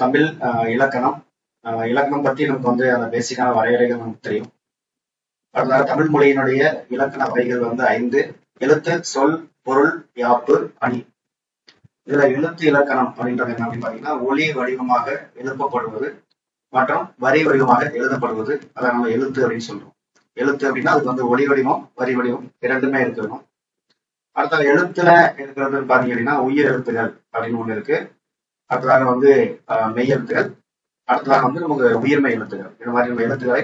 தமிழ் இலக்கணம். இலக்கணம் பத்தி நமக்கு வந்து அந்த பேசிக்கான வரையறைகள் நமக்கு தெரியும். அடுத்ததாக தமிழ் மொழியினுடைய இலக்கண வகைகள் வந்து 5: எழுத்து, சொல், பொருள், யாப்பு, அணி. இதுல எழுத்து இலக்கணம் அப்படின்றது என்ன அப்படின்னு பாத்தீங்கன்னா, ஒலி வடிவமாக எழுப்பப்படுவது மற்றும் வரி வடிவமாக எழுதப்படுவது, அதை நம்ம எழுத்து அப்படின்னு சொல்றோம். எழுத்து அப்படின்னா அதுக்கு வந்து ஒலி வடிவம், வரி வடிவம் இரண்டுமே இருக்கணும். அடுத்த எழுத்துல இருக்கிறது பாத்தீங்க அப்படின்னா உயிர் எழுத்துகள் அப்படின்னு ஒண்ணு இருக்கு. அடுத்ததாக வந்து மெய் எழுத்துகள். அடுத்ததாக வந்து நமக்கு உயிர்மெய் எழுத்துகள். இந்த மாதிரி நம்ம எழுத்துக்களை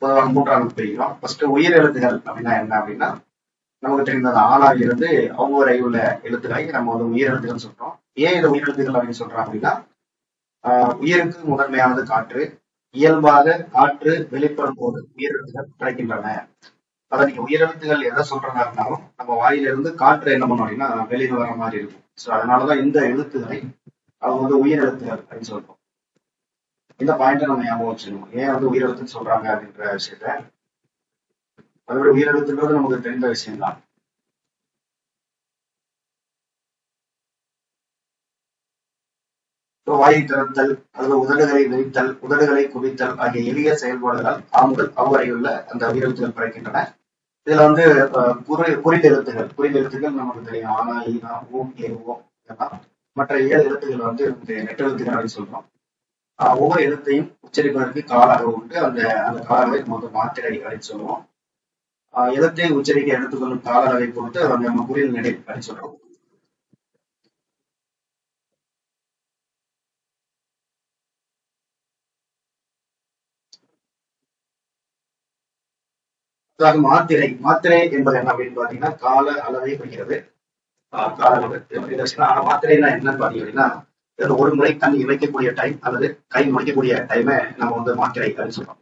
பொதுவாக 3ஆக பிரிக்கிறோம். ஃபர்ஸ்ட் உயிர் எழுத்துகள் அப்படின்னா என்ன அப்படின்னா, நமக்கு தெரிந்த ஆளாக இருந்து ஒவ்வொரு உள்ள எழுத்துக்களை நம்ம வந்து உயிர் எழுத்துக்கள் சொல்றோம். ஏன் இந்த உயிர் எழுத்துக்கள் அப்படின்னு சொல்றோம் அப்படின்னா, உயிருக்கு முதன்மையானது காற்று. இயல்பாக காற்று வெளிப்படும் போது உயிர் எழுத்துக்கள் கிடைக்கின்றன. அதை நீங்க உயிரெழுத்துகள் எதை சொல்றதா இருந்தாலும் நம்ம வாயிலிருந்து காற்று என்ன பண்ணும் அப்படின்னா வெளியில வர மாதிரி இருக்கும். ஸோ அதனாலதான் இந்த எழுத்துக்களை அவங்க வந்து உயிர் எழுத்துகள் அப்படின்னு சொல்றோம். இந்த பாயிண்ட நம்ம ஞாபகம் வச்சுக்கணும். ஏன் வந்து உயிரெழுத்துன்னு சொல்றாங்க அப்படின்ற விஷயத்த. அதோட உயிரெழுத்துன்றது நமக்கு தெரிந்த விஷயம்தான். வாயை திறத்தல், அல்லது உதடுகளை விரித்தல், உதடுகளை குவித்தல் ஆகிய எளிய செயல்பாடுகள் ஆண்கள் அவ்வரையுள்ள அந்த உயிரெழுத்துகள் பிறக்கின்றன. இதுல வந்து குறிந்தெழுத்துகள் நமக்கு தெரியும். ஆனா, ஈனா, ஊ, ஏ, ஓ இதெல்லாம். மற்ற 7 எழுத்துக்கள் வந்து நெட்டெழுத்துகள் அப்படின்னு சொல்றோம். ஒவ்வொரு எழுத்தையும் உச்சரிப்பதற்கு கால அளவு உண்டு. அந்த அந்த கால அளவை நம்ம வந்து மாத்திரை அப்படின்னு சொல்லுவோம். எழுத்தை உச்சரிக்க எடுத்துக்கொள்ளும் கால அளவை பொறுத்து அதை நம்ம குறில் நெடில் அப்படின்னு சொல்றோம். அதாவது மாத்திரை என்பது என்ன அப்படின்னு பாத்தீங்கன்னா கால அளவை குறிக்கிறது. கால அளவு ஆனா மாத்திரைன்னா என்னன்னு பாத்தீங்க அப்படின்னா, ஒரு முறை கண் இமைக்கக்கூடிய டைம் அல்லது கை முடிக்கக்கூடிய டைமை நம்ம வந்து மாத்திரை அப்படின்னு சொல்றோம்.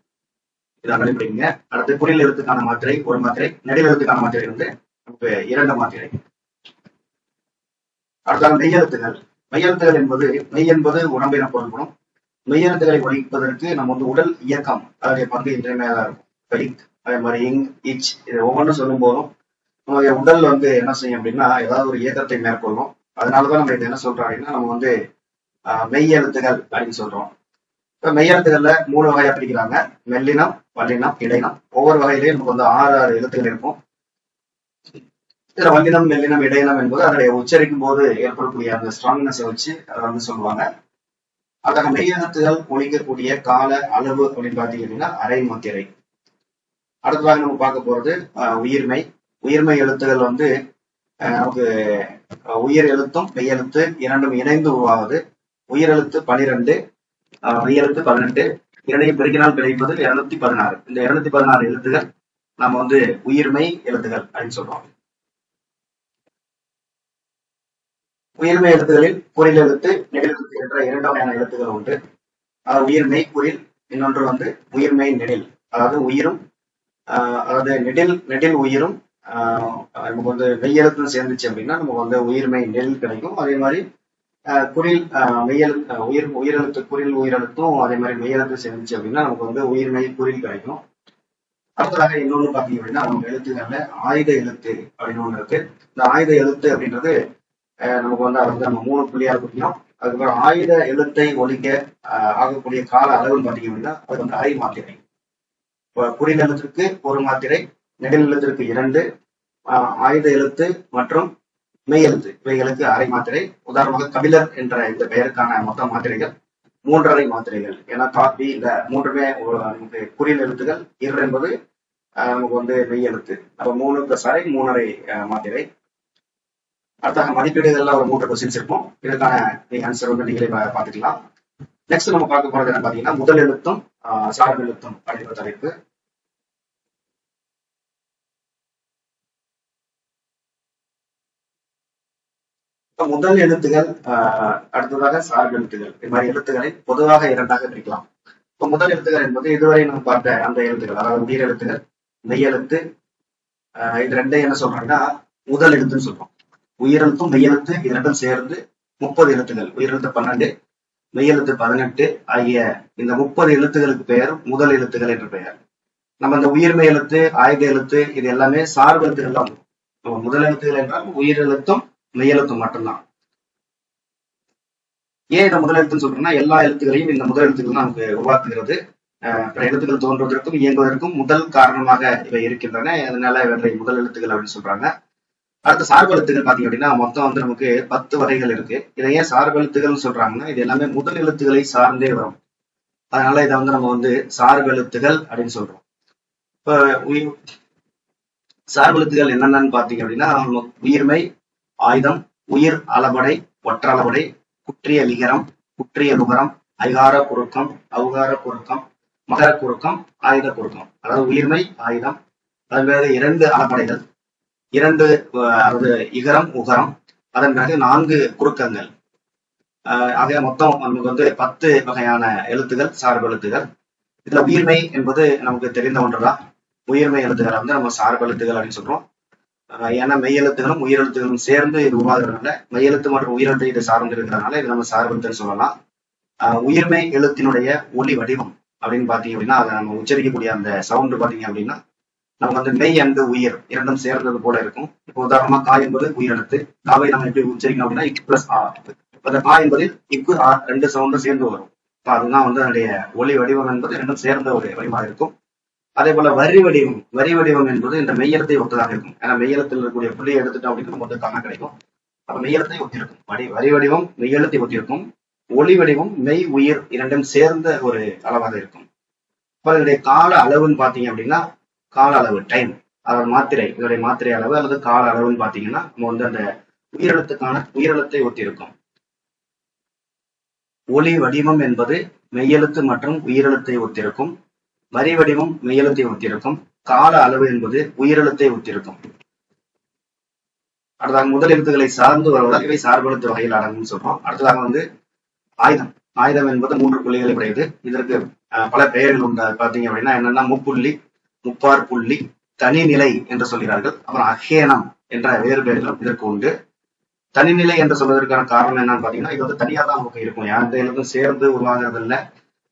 இதை கண்டுபிடிங்க. அடுத்து குறில் எழுத்துக்கான மாத்திரை ஒரு மாத்திரை, நெடில் எழுத்துக்கான மாத்திரை வந்து நமக்கு 2 மாத்திரை. அடுத்தது மெய்யெழுத்துகள். மெய்யெழுத்துகள் என்பது மெய் என்பது உடம்பின பொருள்படும். மெய்யெழுத்துக்களை ஒழிப்பதற்கு நம்ம வந்து உடல் இயக்கம் அதனுடைய பங்கு இன்றியமையாதா இருக்கும். பெரிக், அதே மாதிரி இங், இச், இது ஒவ்வொன்றும் சொல்லும் போதும் நம்மளுடைய உடல் வந்து என்ன செய்யும் அப்படின்னா ஏதாவது ஒரு இயக்கத்தை மேற்கொள்ளும். அதனாலதான் நம்ம இது என்ன சொல்றோம் அப்படின்னா நம்ம வந்து மெய் எழுத்துகள் அப்படின்னு சொல்றோம். இப்ப மெய்யெழுத்துக்கள்ல 3 வகையா பிரிக்கிறாங்க: மெல்லினம், வல்லினம், இடைனம். ஒவ்வொரு வகையிலையும் நமக்கு வந்து 6 எழுத்துக்கள் இருக்கும். இதுல வல்லினம், மெல்லினம், இடையினம் என்பது அதனுடைய உச்சரிக்கும் போது ஏற்படக்கூடிய அந்த ஸ்ட்ராங்னஸை வச்சு அதை வந்து சொல்லுவாங்க. அத்தகைய மெய்யெழுத்துகள் ஒழிக்கக்கூடிய கால அளவு அப்படின்னு பாத்தீங்க அப்படின்னா அரை மாத்திரை. அடுத்ததாக நம்ம பார்க்க போறது உயிர்மை எழுத்துகள் வந்து நமக்கு உயிர் எழுத்தும் மெய்யெழுத்து இரண்டும் இணைந்து உருவாகுது. உயிரெழுத்து 12, மெய்யெழுத்து 18. இரண்டையும் பெருக்கினால் கிடைப்பது 216. இந்த 216 எழுத்துகள் நம்ம வந்து உயிர்மெய் எழுத்துகள் அப்படின்னு சொல்றோம். உயிர்மை எழுத்துகளில் குறில் எழுத்து, நெடில் எழுத்து என்ற 2 வகையான எழுத்துக்கள் உண்டு. உயிர்மெய் குறில், இன்னொன்று வந்து உயிர்மெய் நெடில். அதாவது உயிரும் அதாவது நெடில் உயிரும் நமக்கு வந்து மெய்யெழுத்தும் சேர்ந்துச்சு அப்படின்னா நமக்கு வந்து உயிர்மெய் நெல் கிடைக்கும். அதே மாதிரி குறில் உயிரெழுத்து குறில் உயிரெழுத்தும் அதே மாதிரி மெய்யெழுத்து சேர்ந்துச்சு அப்படின்னா நமக்கு வந்து உயிர்மெய் குறில் கிடைக்கும். அடுத்ததாக இன்னொன்று பார்த்தீங்க அப்படின்னா நம்ம எழுத்துக்கள்ல ஆயுத எழுத்து அப்படின்னு ஒண்ணு இருக்கு. இந்த ஆயுத எழுத்து அப்படின்றது நமக்கு வந்து அதை வந்து நம்ம 3 புள்ளியாக குறிக்கணும். அதுக்கப்புறம் ஆயுத எழுத்தை ஒழிக்க ஆகக்கூடிய கால அளவுன்னு பார்த்தீங்க அப்படின்னா அது வந்து அரை மாத்திரை. குறில் எழுத்திற்கு 1 மாத்திரை, நெடில் எழுத்திற்கு 2, ஆயுத எழுத்து மற்றும் மெய் எழுத்து இவைகளுக்கு அரை மாத்திரை. உதாரணமாக கபிலர் என்ற இந்த பெயருக்கான மொத்த மாத்திரைகள் 3.5 மாத்திரைகள். ஏன்னா காப்பி இந்த 3மே நமக்கு குறில் எழுத்துகள், 2 என்பது நமக்கு வந்து மெய் எழுத்து. அப்ப 3 + அரை 3.5 மாத்திரை. அடுத்த மதிப்பீடுகள்ல ஒரு 3 கொஸ்டின்ஸ் இருக்கும். இதுக்கான ஆன்சர் வந்து நீங்களே பார்த்துக்கலாம். நெக்ஸ்ட் நம்ம பார்க்க போறது என்ன பாத்தீங்கன்னா முதல் எழுத்தும் சார்பு எழுத்தும் அப்படின்ற தலைப்பு. முதல் எழுத்துகள் அடுத்ததாக சார்பு எழுத்துகள். இது மாதிரி எழுத்துக்களை பொதுவாக 2ஆக பிரிக்கலாம். இப்ப முதல் எழுத்துகள் என்பது இதுவரை நம்ம பார்த்த அந்த எழுத்துக்கள், அதாவது உயிர் எழுத்துகள், மெய்யெழுத்து. இது 2 என்ன சொல்றாங்கன்னா முதல் எழுத்துன்னு சொல்றோம். உயிரெழுத்தும் மெய்யெழுத்து இது 2ம் சேர்ந்து 30 எழுத்துக்கள். உயிரெழுத்து 12, மெய்யெழுத்து 18 ஆகிய இந்த 30 எழுத்துக்களுக்கு பெயர் முதல் எழுத்துக்கள் என்று பெயர். நம்ம இந்த உயிர்மெய் எழுத்து, ஆயுத எழுத்து இது எல்லாமே சார்பு எழுத்துக்கள் தான். முதல் எழுத்துக்கள் என்றால் உயிரெழுத்தும் மெய்யெழுத்தும் மட்டும்தான். ஏன் இதை முதல் எழுத்துன்னு சொல்றோம்னா எல்லா எழுத்துக்களையும் இந்த முதல் எழுத்துக்கள் தான் நமக்கு உருவாக்குகிறது. பிற எழுத்துக்கள் தோன்றுவதற்கும் இயங்குவதற்கும் முதல் காரணமாக இவை இருக்கின்றன. அதனால இவற்றை முதல் எழுத்துக்கள் அப்படின்னு சொல்றாங்க. அடுத்த சார்பு எழுத்துக்கள் பாத்தீங்க அப்படின்னா மொத்தம் வந்து நமக்கு 10 வகைகள் இருக்கு. இதை ஏன் சார்பு எழுத்துக்கள் சொல்றாங்கன்னா இது எல்லாமே முதல் எழுத்துக்களை சார்ந்தே வரும். அதனால இதை வந்து நம்ம வந்து சார்பு எழுத்துகள் அப்படின்னு சொல்றோம். இப்ப சார்பு எழுத்துக்கள் என்னென்னு பாத்தீங்க அப்படின்னா உயிர்மை, ஆயுதம், உயிர் அளபடை, ஒற்றளபடை, குற்றிய லிகரம், குற்றிய லுகரம், ஐகார குறுக்கம், அவுகார குறுக்கம், மகர குறுக்கம், ஆயுத குறுக்கம். அதாவது உயிர்மை, ஆயுதம், அதன் பிறகு 2 அளபடைகள், 2 அதாவது இகரம், உகரம், அதன் பிறகு 4 குறுக்கங்கள். ஆக மொத்தம் நமக்கு வந்து 10 வகையான எழுத்துகள் சார்பு எழுத்துகள். இதுல உயிர்மை என்பது நமக்கு தெரிந்த ஒன்றுதான். உயிர்மை எழுத்துக்களை வந்து நம்ம சார்பு எழுத்துகள் அப்படின்னு சொல்றோம். ஏன்னா மெய்யெழுத்துகளும் உயிரெழுத்துகளும் சேர்ந்து இது உருவாகிறதுனால மெய்யெழுத்து மற்றும் உயிரெழுத்து இது சார்ந்து இருக்கிறதுனால இது நம்ம சார்பு எழுத்துன்னு சொல்லலாம். உயிர்மை எழுத்தினுடைய ஒலி வடிவம் அப்படின்னு பாத்தீங்க அப்படின்னா அதை நம்ம உச்சரிக்கக்கூடிய அந்த சவுண்டு பாத்தீங்க அப்படின்னா நமக்கு வந்து மெய் அண்டு உயிர் இரண்டும் சேர்ந்தது போல இருக்கும். இப்போ உதாரணமா கா என்பது உயிரெழுத்து. காவை நம்ம எப்படி உச்சரிக்கணும் அப்படின்னா இக் பிளஸ் ஆ. அந்த கா என்பதில் இக்கு ஆ 2 சவுண்டும் சேர்ந்து வரும். இப்போ அதுதான் வந்து அதனுடைய ஒலி வடிவம் என்பது இரண்டும் சேர்ந்த ஒரு வடிவமாக இருக்கும். அதே போல வரி வடிவம் என்பது இந்த மெய்யெழுத்தை ஒத்ததாக இருக்கும். ஏன்னா மெய்யெழுத்தில் இருக்கக்கூடிய புள்ளியை எடுத்துட்டோம் அப்படின்னு நமக்கு வந்து காண கிடைக்கும். அப்ப மெய்யெழுத்தை ஒத்திருக்கும். வரி வடிவம் மெய்யெழுத்தை ஒத்திருக்கும். ஒளி வடிவம் மெய் உயிர் இரண்டும் சேர்ந்த ஒரு அளவாக இருக்கும். இப்ப இதனுடைய கால அளவுன்னு பாத்தீங்க அப்படின்னா கால அளவு டைம், அதோட மாத்திரை, இதனுடைய மாத்திரை அளவு அல்லது கால அளவுன்னு பாத்தீங்கன்னா நம்ம வந்து அந்த உயிரெழுத்தை ஒத்திருக்கும். ஒளி வடிவம் என்பது மெய்யெழுத்து மற்றும் உயிரெழுத்தை ஒத்திருக்கும். வரி வடிவம் மெய்யெழுத்தை ஒத்திருக்கும். கால அளவு என்பது உயிரெழுத்தை ஒத்திருக்கும். அடுத்ததாக முதல் எழுத்துக்களை சார்ந்து வருவதால் இவை சார்பெழுத்து வகையில் அடங்கும் சொல்றோம். அடுத்ததாக வந்து ஆயுதம் என்பது 3 புள்ளிகளை உடையது. இதற்கு பல பெயர்கள் உண்டு. பாத்தீங்க அப்படின்னா என்னன்னா முப்புள்ளி, முப்பார் புள்ளி, தனிநிலை என்று சொல்கிறார்கள். அப்புறம் அகேனம் என்ற வேறு பெயர்களும் இதற்கு உண்டு. தனிநிலை என்று சொல்வதற்கான காரணம் என்னன்னு பாத்தீங்கன்னா இது வந்து தனியா தான் நமக்கு இருக்கும். எந்த எழுத்தும் சேர்ந்து உருவாகிறது இல்லை.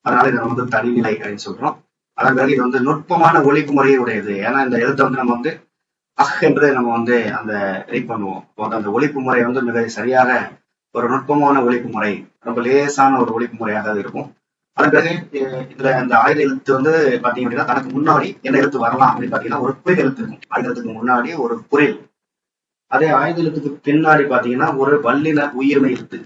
அதனால இதை வந்து தனிநிலை அப்படின்னு சொல்றோம். அதன் பிறகு இது வந்து நுட்பமான ஒலிப்பு முறையை உடையது. ஏன்னா இந்த எழுத்தை வந்து நம்ம வந்து என்று நம்ம வந்து அந்த ரீட் பண்ணுவோம். அந்த ஒலிப்பு முறை வந்து மிக சரியாக ஒரு நுட்பமான ஒலிப்பு முறை, ரொம்ப லேசான ஒரு ஒலிப்பு முறையாக இருக்கும். அதன் பிறகு இதுல இந்த ஆயுத எழுத்து வந்து பாத்தீங்க அப்படின்னா தனக்கு முன்னாடி என்ன எழுத்து வரலாம் அப்படின்னு பாத்தீங்கன்னா ஒரு புரில் எழுத்து இருக்கும். ஆயுதத்துக்கு முன்னாடி ஒரு புரில். அதே ஆயுத எழுத்துக்கு பின்னாடி பாத்தீங்கன்னா ஒரு வல்லின உயிர்மை எழுத்து.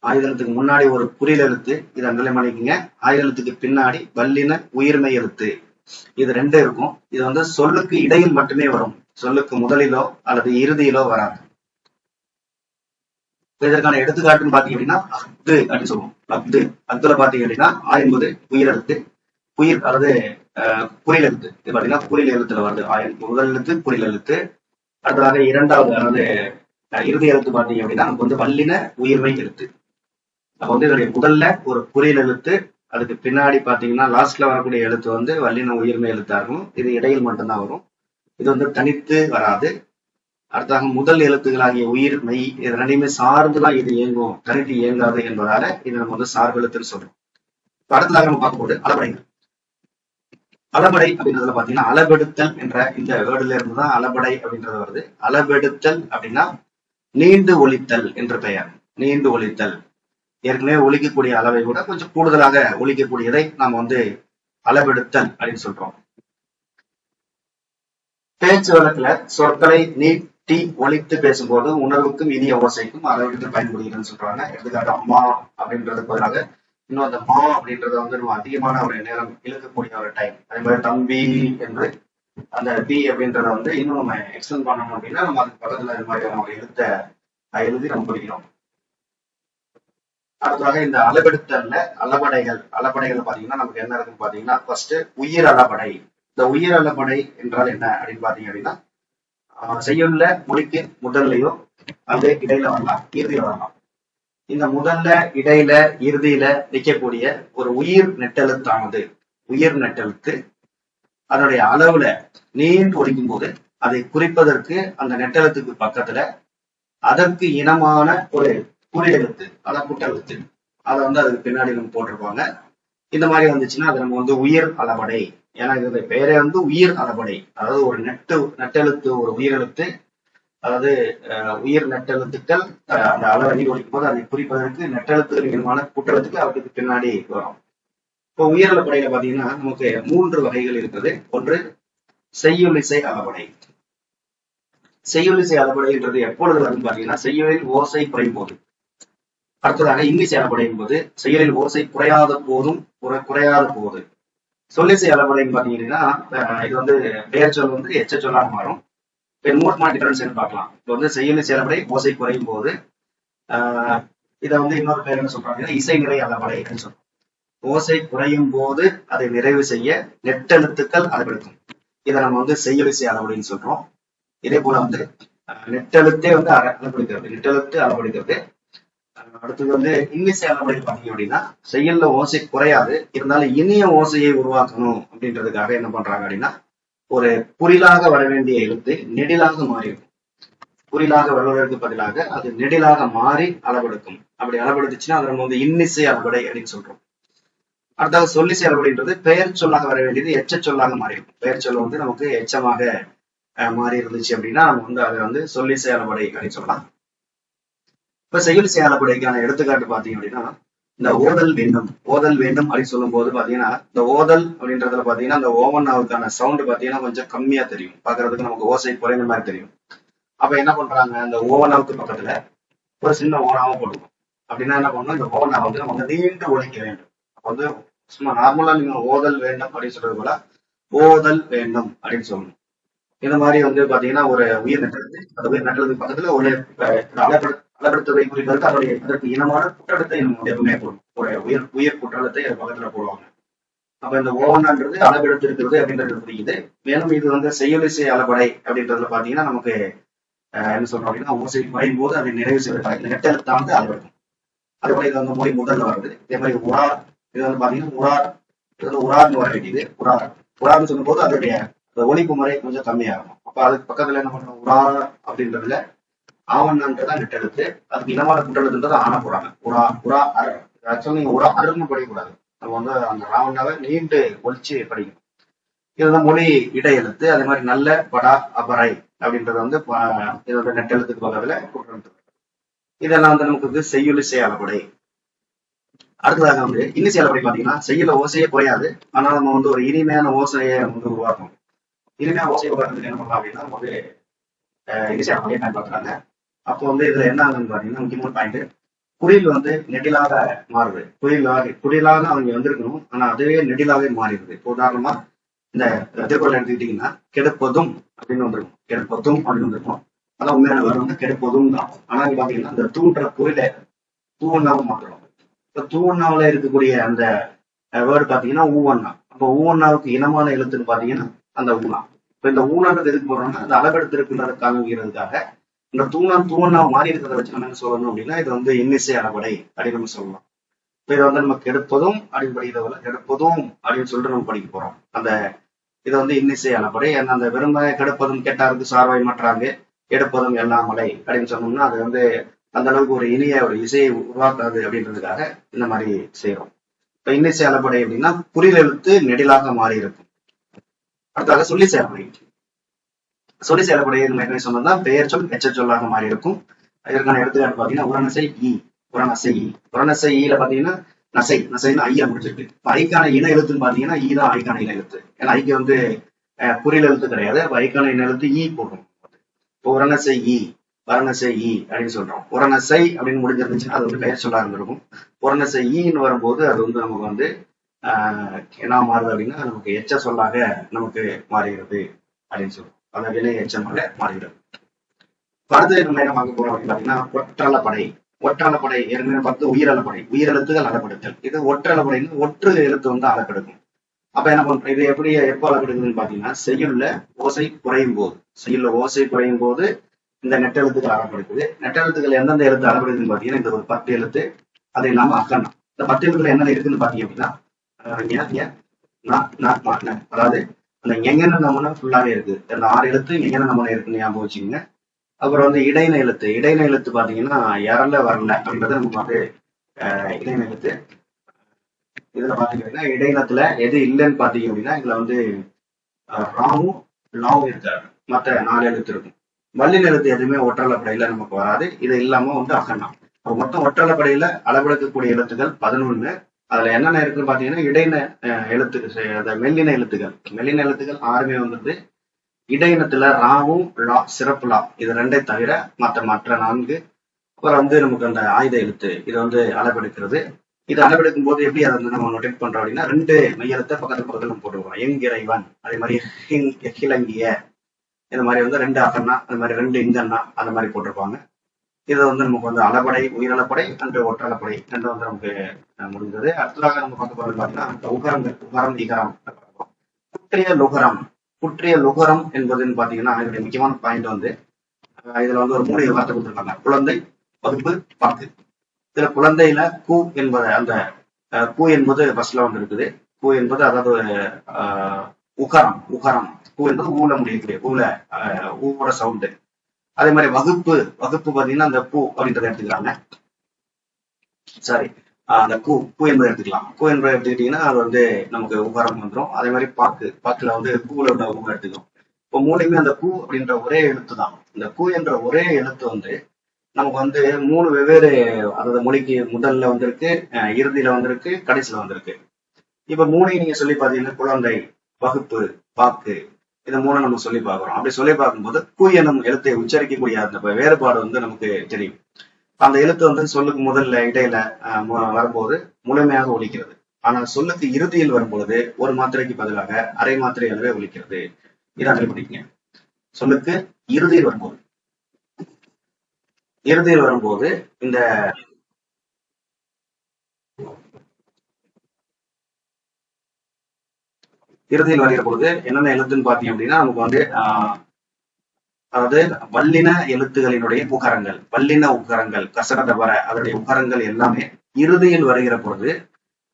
ஆயுதத்துக்கு முன்னாடி ஒரு புரில் எழுத்து, இதை நிலை பண்ணிக்கங்க. ஆயுதத்துக்கு பின்னாடி வல்லின உயிர்மை எழுத்து, இது 2 இருக்கும். இது வந்து சொல்லுக்கு இடையில் மட்டுமே வரும். சொல்லுக்கு முதலிலோ அல்லது இறுதியிலோ வராது. இதற்கான எடுத்துக்காட்டுன்னு பாத்தீங்க அப்படின்னா அஃது அப்படின்னு சொல்லுவோம். அத்துல பாத்தீங்க அப்படின்னா ஆ என்பது உயிரெழுத்து, உயிர் அல்லது புரில் எழுத்து. இது பாத்தீங்கன்னா புரில் எழுத்துல வருது. முதல் எழுத்து புரில் எழுத்து. அடுத்ததாக இரண்டாவது அதாவது இறுதி எழுத்து பாத்தீங்க அப்படின்னா நமக்கு வந்து வல்லின உயிர்மை எழுத்து. அப்ப வந்து இதனுடைய முதல்ல ஒரு புரில் எழுத்து, அதுக்கு பின்னாடி பாத்தீங்கன்னா லாஸ்ட்ல வரக்கூடிய எழுத்து வந்து வல்லின உயிர்மை எழுத்தா இருக்கும். இது இடையில் மட்டும்தான் வரும். இது வந்து தனித்து வராது. அடுத்தாக முதல் எழுத்துக்களாகிய உயிர் மெய் இது 2மே சார்ந்துதான் இது இயங்கும், தனித்து இயங்காது என்பதால இது நம்ம வந்து சார்பு எழுத்துன்னு சொல்றோம். அடுத்ததாக நம்ம பார்க்கும்போது அளபடைகள். அளபடை அப்படின்றதுல பாத்தீங்கன்னா அளபெடுத்தல் என்ற இந்த வேர்டுல இருந்துதான் அளபடை அப்படின்றது வருது. அளபெடுத்தல் அப்படின்னா நீண்டு ஒலித்தல் என்று பெயர். நீண்டு ஒலித்தல், ஏற்கனவே ஒலிக்கக்கூடிய அளவை விட கொஞ்சம் கூடுதலாக ஒலிக்கக்கூடியதை நாம வந்து அளவெடுத்தல் அப்படின்னு சொல்றோம். பேச்சு வழக்குல சொற்களை நீட்டி ஒலித்து பேசும்போது உணர்வுக்கும் இனிய ஓசைக்கும் அளவெடுத்து பயன்படுகிறதுன்னு சொல்றாங்க. எடுத்துக்காட்டு அம்மா அப்படின்றதுக்கு பதிலாக இன்னும் அந்த மா அப்படின்றத வந்து நம்ம அதிகமான ஒரு நேரம் இழுக்கக்கூடிய ஒரு டைம். அதே மாதிரி தம்பி என்று அந்த பி அப்படின்றத வந்து இன்னும் நம்ம எக்ஸ்டெண்ட் பண்ணணும் அப்படின்னா நம்ம அதுக்கு பக்கத்துல இது மாதிரி நம்ம எழுதி நம்ம குறிக்கிறோம். அடுத்ததாக இந்த அளவெடுத்தல்ல அளபடைகள் பாத்தீங்கன்னா நமக்கு என்ன இருக்குன்னு பாத்தீங்கன்னா ஃபர்ஸ்ட் உயிர் அளபடை. இந்த உயிர் அளபடை என்றால் என்ன அப்படின்னு பாத்தீங்க அப்படின்னா செய்யுள்ள மொழிக்கு முதல்லையோ அது இடையில வரலாம், இறுதியில வரலாம். இந்த முதல்ல இடையில இறுதியில நிற்கக்கூடிய ஒரு உயிர் நெட்டெழுத்தானது உயிர் நெட்டெழுத்து அதனுடைய அளவுல நீண்டு ஒலிக்கும் போது அதை குறிப்பதற்கு அந்த நெட்டெழுத்துக்கு பக்கத்துல அதற்கு இனமான ஒரு குறியெழுத்து, அதான் குட்டெழுத்து, அதை வந்து அதுக்கு பின்னாடி நம்ம போட்டிருப்பாங்க. இந்த மாதிரி வந்துச்சுன்னா அது நம்ம வந்து உயிர் அளபடை. ஏன்னா இதோட பெயரே வந்து உயிர் அளபடை. அதாவது ஒரு நெட்டெழுத்து, ஒரு உயிரெழுத்து அதாவது உயிர் நெட்டெழுத்துக்கள் அந்த அளவை ஒழிக்கும் போது அதை குறிப்பதற்கு நெட்டெழுத்துகளின் குற்றெழுத்துக்கள் அவருக்கு பின்னாடி வரும். இப்போ உயிரலப்படையில பாத்தீங்கன்னா நமக்கு 3 வகைகள் இருக்குது. ஒன்று செய்யுளிசை அளபடை. செய்யுளிசை அளபடைன்றது எப்பொழுது வந்து பாத்தீங்கன்னா செய்யுளில் ஓசை குறையும் போது. அடுத்ததாக இன்னிசை அளபடையும் போது செய்யுளில் ஓசை குறையாத போதும் குறையாத போது. சொல்லிசை அளபடைன்னு பாத்தீங்கன்னா இது வந்து பெயர் சொல் வந்து எச்ச சொல்லாக மாறும். மோஸ்ட் டிஃபரன்ஸ் பார்க்கலாம். இப்போ வந்து செய்யுளிசை அளபடை ஓசை குறையும் போது இதை வந்து இன்னொரு பேர் என்ன சொல்றாங்கன்னா இசை நிறை அளபடை அப்படின்னு சொல்றோம். ஓசை குறையும் போது அதை நிறைவு செய்ய நெட்டெழுத்துக்கள் அளவெடுக்கும். இதை நம்ம வந்து செய்யுளிசை அளபடின்னு சொல்றோம். இதே போல வந்து நெட்டெழுத்தே வந்து அளவெடுக்கிறது, நெட்டெழுத்து அளவெடுக்கிறது. அடுத்தது வந்து இன்னிசை அளபடை பார்த்தீங்க அப்படின்னா செய்யல்ல ஓசை குறையாது, இருந்தாலும் இனிய ஓசையை உருவாக்கணும் அப்படின்றதுக்காக என்ன பண்றாங்க அப்படின்னா ஒரு குறிலாக வர வேண்டிய எழுத்து நெடிலாக மாறி இருக்கும். குறிலாக வருவதற்கு பதிலாக அது நெடிலாக மாறி அளவெடுக்கும். அப்படி அளவெடுத்துச்சுன்னா அதை நம்ம வந்து இன்னிசை அளபடை அப்படின்னு சொல்றோம். அடுத்தது சொல்லிசை அளபடின்றது பெயர் சொல்லாக வர வேண்டியது எச்ச சொல்லாக மாறி இருக்கும். பெயர் சொல் வந்து நமக்கு எச்சமாக மாறி இருந்துச்சு அப்படின்னா நம்ம வந்து அதை வந்து சொல்லிசை அளபடை அப்படின்னு சொல்லலாம். இப்ப செய்யுளிசை அளபடைக்கான எடுத்துக்காட்டு பாத்தீங்க அப்படின்னா இந்த ஓதல் வேண்டும் அப்படின்னு சொல்லும் போது பாத்தீங்கன்னா இந்த ஓதல் அப்படின்றதுல பாத்தீங்கன்னா இந்த ஓவன்னாவுக்கான சவுண்ட் பாத்தீங்கன்னா கொஞ்சம் கம்மியா தெரியும், பாக்குறதுக்கு நமக்கு ஓசை குறைந்த மாதிரி தெரியும். அப்ப என்ன பண்றாங்க, இந்த ஓவனாவுக்கு பக்கத்துல ஒரு சின்ன ஓனாவை போட்டுக்கும். அப்படின்னா என்ன பண்ணணும், இந்த ஓவனா வந்து நம்ம வந்து நீண்டு ஒழிக்க வேண்டும். அப்ப வந்து சும்மா நார்மலா நீங்க ஓதல் வேண்டும் அப்படின்னு சொல்றது போல ஓதல் வேண்டும் அப்படின்னு சொல்லணும். இந்த மாதிரி வந்து பாத்தீங்கன்னா ஒரு உயிர் நெட்டெழுத்து, அந்த உயிர் நெட்டெழுத்துக்கு பக்கத்துல ஒரு அளபெடுத்ததை குறிப்பதற்கு அதனுடைய அதற்கு இனமான குற்றெழுத்தை நம்ம எப்பவுமே போடும். ஒரு உயிர் குற்றெழுத்தை அது பக்கத்துல போடுவாங்க. அப்ப இந்த ஓவனான்றது அளபெடுத்து இருக்கிறது அப்படின்றது புரியுது. மேலும் இது வந்து செய்யுளிசை அளபடை அப்படின்றதுல பாத்தீங்கன்னா நமக்கு என்ன சொல்றோம் அப்படின்னா ஓசை குறையும் போது அதை நிறைவு செய்வதற்காக நெட்டெழுத்தா வந்து அளவெடுக்கும். அதுபோல இது வந்து மொழி முதல்ல வருது. இதே மாதிரி உரார், இது வந்து பாத்தீங்கன்னா உரார், இது வந்து உரார்னு வர வேண்டியது. உரார்னு சொல்லும் போது அதனுடைய ஒழிப்பு முறை கொஞ்சம் கம்மியாகும். அப்ப அதுக்கு பக்கத்துல என்ன பண்றோம், உரார் அப்படின்றதுல ஆவணன்றதான் நெட்டெழுத்து, அதுக்கு இனமான குற்றெழுத்துன்றது ஆன போறாங்க. உரா அர். ஆக்சுவலா நீங்க உரா அருன்னு படிக்கக்கூடாது, நம்ம வந்து அந்த ராவணாவை நீண்டு ஒழிச்சு படிக்கணும். இதுதான் மொழி இடையெழுத்து. அதே மாதிரி நல்ல படா அபரை அப்படின்றது வந்து இது வந்து நெட்டெழுத்துக்கு பக்கத்துல குற்றெழுத்து. இதெல்லாம் வந்து நமக்கு செய்யுளிசை அளபடை. அடுத்ததாக வந்து இன்னிசை அளபடை பாத்தீங்கன்னா செய்யுள ஓசையே குறையாது, ஆனா நம்ம வந்து ஒரு இனிமையான ஓசையை வந்து உருவாக்கணும். இனிமையான ஓசையை உருவாக்குறதுக்கு என்ன பண்ணலாம் அப்படின்னா நம்ம வந்து இன்னிசை அளபடையை பயன்படுத்துறாங்க. அப்போ வந்து இதுல என்ன ஆகுதுன்னு பாத்தீங்கன்னா முக்கியமான பாயிண்ட், குரில் வந்து நெடிலாக மாறுது. குரிலாக அவங்க வந்திருக்கணும், ஆனா அதுவே நெடிலாவே மாறிடுது. இப்போ உதாரணமா இந்த திருக்குறள் எடுத்துக்கிட்டீங்கன்னா கெடுப்பதும் அப்படின்னு வந்திருக்கும், கெடுப்பதும் அப்படின்னு வந்திருக்கும். அதான் உண்மையான வரும் வந்து கெடுப்பதும் தான். ஆனா பாத்தீங்கன்னா இந்த தூண்ற குரில தூவண்ணாவும் மாத்துறோம். இப்ப தூவண்ணாவில இருக்கக்கூடிய அந்த வேர்டு பாத்தீங்கன்னா ஊவண்ணா. அப்ப ஊவண்ணாவுக்கு இனமான எழுத்துன்னு பாத்தீங்கன்னா அந்த ஊனா. இப்ப இந்த ஊனான்றது எதுக்கு போடுறோம்னா அந்த அளவெடுத்து இருக்குன்றத காண்கிறதுக்காக இந்த தூவண்ணாவை மாறி இருக்கிறத வச்சு நம்ம என்ன சொல்லணும் அப்படின்னா இது வந்து இன்னிசை அளபடை அப்படின்னு நம்ம சொல்லலாம். இப்ப இதை வந்து நம்ம கெடுப்பதும் அப்படின்னு படிக்கிறத போல கெடுப்பதும் அப்படின்னு சொல்லிட்டு நம்ம படிக்க போறோம். அந்த இதை வந்து இன்னிசை அளபடை. அந்த வெறும கெடுப்பதும் கேட்டாருக்கு சார்வாய் மாற்றாங்க, எடுப்பதும் எல்லாமலை அப்படின்னு சொன்னோம்னா அது வந்து அந்த அளவுக்கு ஒரு இனிய ஒரு இசையை உருவாக்காது அப்படின்றதுக்காக இந்த மாதிரி செய்யறோம். இப்ப இன்னிசை அளபடை அப்படின்னா குறில் எழுத்து நெடிலாக மாறி இருக்கும். அடுத்தாக சொல்லிசை அளபடை. சொல்லிசை அளபடை என்ன சொன்னோம்னா பெயர் சொல் எச்ச சொல்லாக மாறி இருக்கும். இதற்கான எடுத்துக்காட்டு பாத்தீங்கன்னா உரநசை ஈ, உரநசை ஈ. உரநசை ஈல பாத்தீங்கன்னா நசைன்னு ஐயா முடிச்சிருக்கு. ஐக்கான இன எழுத்துன்னு பாத்தீங்கன்னா ஈ தான் ஐக்கான இன எழுத்து. ஏன்னா ஐக்கு வந்து குறில் எழுத்து கிடையாது. ஐக்கான இன எழுத்து ஈ போடும். இப்போ உரநசை ஈ, வரணசை ஈ அப்படின்னு சொல்றோம். உரநசை அப்படின்னு முடிஞ்சிருந்துச்சுன்னா அது வந்து பெயர் சொல்லா இருந்திருக்கும். உரநசை ஈன்னு வரும்போது அது வந்து நமக்கு வந்து என்ன மாறுது அப்படின்னா நமக்கு எச்ச சொல்லாக நமக்கு மாறுகிறது அப்படின்னு சொல்றோம். அந்த வினை எச்சமாக மாறுகிறது. அடுத்து நம்ம என்ன பார்க்க போறோம் அப்படின்னு பாத்தீங்கன்னா ஒற்றளபடை. ஒற்றளபடை ஏற்கனவே பார்த்து உயிரளபடை, உயிரெழுத்துகள் அளப்படுத்தல். இது ஒற்றளபடைன்னு ஒற்று எழுத்து வந்து அளப்பெடுக்கும். அப்ப என்ன பண்றோம், இது எப்படி எப்போ அளப்பெடுக்குதுன்னு பாத்தீங்கன்னா செய்யுள்ள ஓசை குறையும் போது, செய்யுள்ள ஓசை குறையும் போது இந்த நெட்டெழுத்துக்கள் அளப்படுக்குது. நெட்டெழுத்துக்கள் எந்தெந்த எழுத்து அளப்படுதுன்னு பாத்தீங்கன்னா இந்த ஒரு 10 எழுத்து, அது இல்லாம அக்கண்ணா. இந்த 10 எழுத்துல என்ன இருக்குன்னு பாத்தீங்க அப்படின்னா அதாவது அந்த எங்கன நம்மன ஃபுல்லாவே இருக்கு. அந்த 6 எழுத்து எங்கன நம்மன இருக்குன்னு ஞாபகம் வச்சுக்கோங்க. அப்புறம் வந்து இடையின எழுத்து பாத்தீங்கன்னா யாரல வரல அப்படின்றது நமக்கு வந்து இடையின எழுத்து. இதுல பாத்தீங்கன்னா இடையினத்துல எது இல்லைன்னு பாத்தீங்க அப்படின்னா இதுல வந்து ராவும் லாவும் இருக்காது, மற்ற 4 எழுத்து இருக்கும். வல்லின எழுத்து எதுவுமே ஒற்றளப்படையில நமக்கு வராது. இது இல்லாம வந்து அகன்னா. மொத்தம் ஒற்றளப்படையில அளவெடுக்கக்கூடிய எழுத்துக்கள் 11. அதுல என்னென்ன இருக்குன்னு பாத்தீங்கன்னா இடையின எழுத்துக்கள், மெல்லின எழுத்துக்கள். மெல்லின எழுத்துக்கள் 6மே வந்துருது. இடையினத்துல ராவும் லா, சிறப்பு லா, இது 2 தவிர மற்ற 4. அப்புறம் வந்து நமக்கு அந்த ஆயுத எழுத்து இது வந்து அளவெடுக்கிறது. இது அளவெடுக்கும் போது எப்படி அதை வந்து நம்ம நோட்டேட் பண்றோம் அப்படின்னா 2 மெய்யெழுத்தை பக்கத்துல நம்ம போட்டுருவோம். எங்கிறைவன், அதே மாதிரி கிளங்கிய, இந்த மாதிரி வந்து 2 அகன்னா, அது மாதிரி 2 இங்கன்னா, அந்த மாதிரி போட்டிருப்பாங்க. இது வந்து நமக்கு வந்து அளபடை, உயிரளப்படை அன்று ஒற்றளப்படை 2 வந்து நமக்கு முடிந்தது. அடுத்ததாக நம்ம பார்க்க போறது பாத்தீங்கன்னா உகரங்கள், உகரம், இகரம். குற்றிய லுகரம். குற்றிய லுகரம் என்பதுன்னு பாத்தீங்கன்னா இதனுடைய முக்கியமான பாயிண்ட் வந்து இதுல வந்து ஒரு 3 வார்த்தை கொடுத்துருக்காங்க. குழந்தை, வகுப்பு, பாக்கு. இதுல குழந்தையில கூ என்பது அந்த கூ என்பது ஃபர்ஸ்ட்ல வந்து இருக்குது. கூ என்பது அதாவது உகரம். உகரம் கூ என்பது ஊல முடியக்கூடிய ஊவோட சவுண்டு. அதே மாதிரி வகுப்பு, வகுப்பு பாத்தீங்கன்னா அந்த பூ அப்படின்றத எடுத்துக்கிறாங்க. சாரி, அந்த கூ என்பதை எடுத்துக்கலாம். கூ என்பதை எடுத்துக்கிட்டீங்கன்னா அது வந்து நமக்கு உகரம் வந்துடும். அதே மாதிரி பாக்கு, பாக்குல வந்து பூல உள்ள உக எடுத்துக்கும். இப்போ மூலையுமே அந்த கூ அப்படின்ற ஒரே எழுத்து தான். இந்த கூ என்ற ஒரே எழுத்து வந்து நமக்கு வந்து 3 வெவ்வேறு, அதாவது மொழிக்கு முதல்ல வந்திருக்கு, இறுதியில வந்திருக்கு, கடைசியில வந்திருக்கு. இப்ப 3 நீங்க சொல்லி பாத்தீங்கன்னா குழந்தை, வகுப்பு, பாக்கு, இதை 3 நம்ம சொல்லி பார்க்கிறோம். அப்படி சொல்லி பார்க்கும்போது கூ எனும் எழுத்தை உச்சரிக்கக்கூடிய அந்த வேறுபாடு வந்து நமக்கு தெரியும். அந்த எழுத்து வந்து சொல்லுக்கு முதல்ல இடையில வரும்போது முழுமையாக ஒலிக்கிறது. ஆனால் சொல்லுக்கு இறுதியில் வரும்பொழுது ஒரு மாத்திரைக்கு பதிலாக அரை மாத்திரை அளவே ஒலிக்கிறது. இதான் கண்டுபிடிக்கீங்க. சொல்லுக்கு இறுதியில் வரும்போது இந்த இறுதியில் வருகிற பொழுது என்னென்ன எழுத்துன்னு பாத்தீங்க அப்படின்னா நமக்கு வந்து அதாவது வல்லின எழுத்துகளினுடைய உகரங்கள், வல்லின உகரங்கள், கசட தவற அதனுடைய உகரங்கள் எல்லாமே இறுதியில் வருகிற பொழுது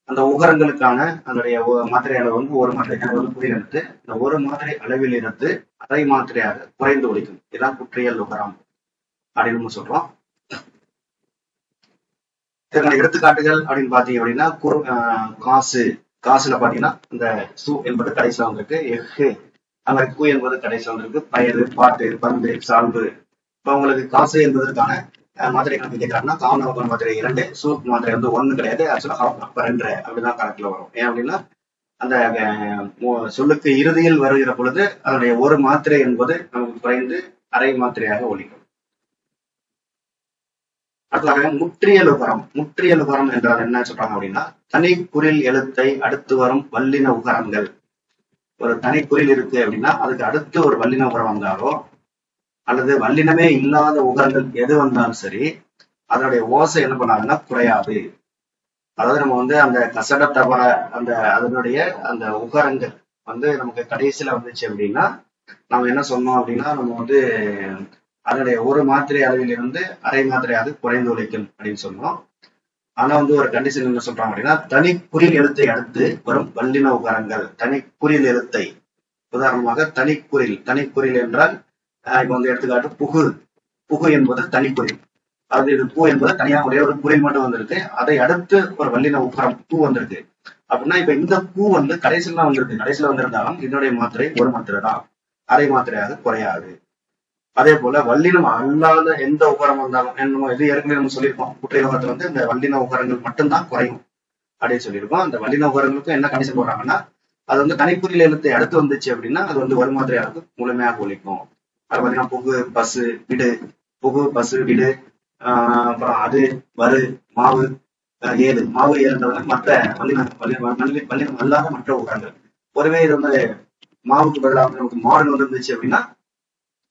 அந்த உகரங்களுக்கான அதனுடைய மாத்திரை அளவு வந்து ஒரு மாத்திரை புரியெடுத்து இந்த ஒரு மாத்திரை அளவில் இருந்து அரை மாத்திரையாக குறைந்து ஒழிக்கும். இதுதான் குற்றியல் உகரம் அப்படின்னு சொல்றோம். இதற்கான எடுத்துக்காட்டுகள் அப்படின்னு பாத்தீங்க அப்படின்னா காசு, காசுல பாத்தீங்கன்னா இந்த சு என்பது கடைசியில வந்திருக்கு. எஃகு அந்த கூ என்பது கடைசியில் வந்திருக்கு. பயறு, பாட்டு, பந்து, சால்பு. இப்ப உங்களுக்கு காசு என்பதற்கான மாத்திரை கணக்கு கேட்கறாங்கன்னா காவன மாத்திரை 2, சூப் மாத்திரை வந்து 1 கிடையாது. ஆக்சுவலா 2 அப்படிதான் கணக்குல வரும். ஏன் அப்படின்னா அந்த சொல்லுக்கு இறுதியில் வருகிற பொழுது அதனுடைய ஒரு மாத்திரை என்பது நமக்கு குறைந்து அரை மாத்திரையாக ஒலிக்கும். அடுத்ததாக முற்றியலுகரம். முற்றியலுகரம் என்றால் என்ன சொல்றாங்க அப்படின்னா தனி குறில் எழுத்தை அடுத்து வரும் வல்லின உகரங்கள். ஒரு தனிக்குறில் இருக்கு அப்படின்னா அதுக்கு அடுத்து ஒரு வல்லின உகரம் வந்தாலோ அல்லது வல்லினமே இல்லாத உகரங்கள் எது வந்தாலும் சரி அதனுடைய ஓசை என்ன பண்ணாங்கன்னா குறையாது. அதாவது நம்ம வந்து அந்த கசட தவற அந்த அதனுடைய அந்த உகரங்கள் வந்து நமக்கு கடைசியில வந்துச்சு அப்படின்னா நம்ம என்ன சொன்னோம் அப்படின்னா நம்ம வந்து அதனுடைய ஒரு மாத்திரை அளவில் இருந்து அரை மாத்திரையாவது குறைந்து ஒழிக்கும் அப்படின்னு சொன்னோம். ஆனா வந்து ஒரு கண்டிஷன் என்ன சொல்றாங்க அப்படின்னா தனி குறில் எழுத்தை அடுத்து வரும் வல்லின உகரங்கள். தனி குறில் எழுத்தை, உதாரணமாக தனிக்குறில் என்றால் இப்ப வந்து எடுத்துக்காட்டு புகு. புகு என்பது தனிக்குறில். அது இது பூ என்பது தனியா ஒரே ஒரு குறில் மட்டும் வந்திருக்கு. அதை அடுத்து ஒரு வல்லின உகரம் பூ வந்திருக்கு அப்படின்னா இப்ப இந்த பூ வந்து கடைசியில தான் வந்திருக்கு. கடைசியில வந்திருந்தாலும் இதனுடைய மாத்திரை ஒரு மாத்திரை தான், அரை மாத்திரையாக குறையாது. அதே போல வல்லினம் அல்லாத எந்த உகரம் வந்தாலும் நம்ம இது ஏற்கனவே நம்ம சொல்லியிருக்கோம். குற்றையுகத்துல வந்து இந்த வல்லின உகரங்கள் மட்டும்தான் குறையும் அப்படின்னு சொல்லியிருக்கோம். அந்த வல்லின உகரங்களுக்கு என்ன கண்டிஷன் போடுறாங்கன்னா அது வந்து தனிக்குறில் எழுத்தை அடுத்து வந்துச்சு அப்படின்னா அது வந்து ஒரு மாத்திரையாக முழுமையாக ஒழிக்கும். அது பார்த்தீங்கன்னா புகு, பசு, விடு, புகு, பசு, விடு, அப்புறம் அது, வரு, மாவு, ஏது. மாவு ஏதுன்றதுல மற்ற வல்லினம் அல்லாத மற்ற உகரங்கள். ஒருவே இது வந்து மாவுக்கு பதிலாக நமக்கு மாடு வந்துருந்துச்சு அப்படின்னா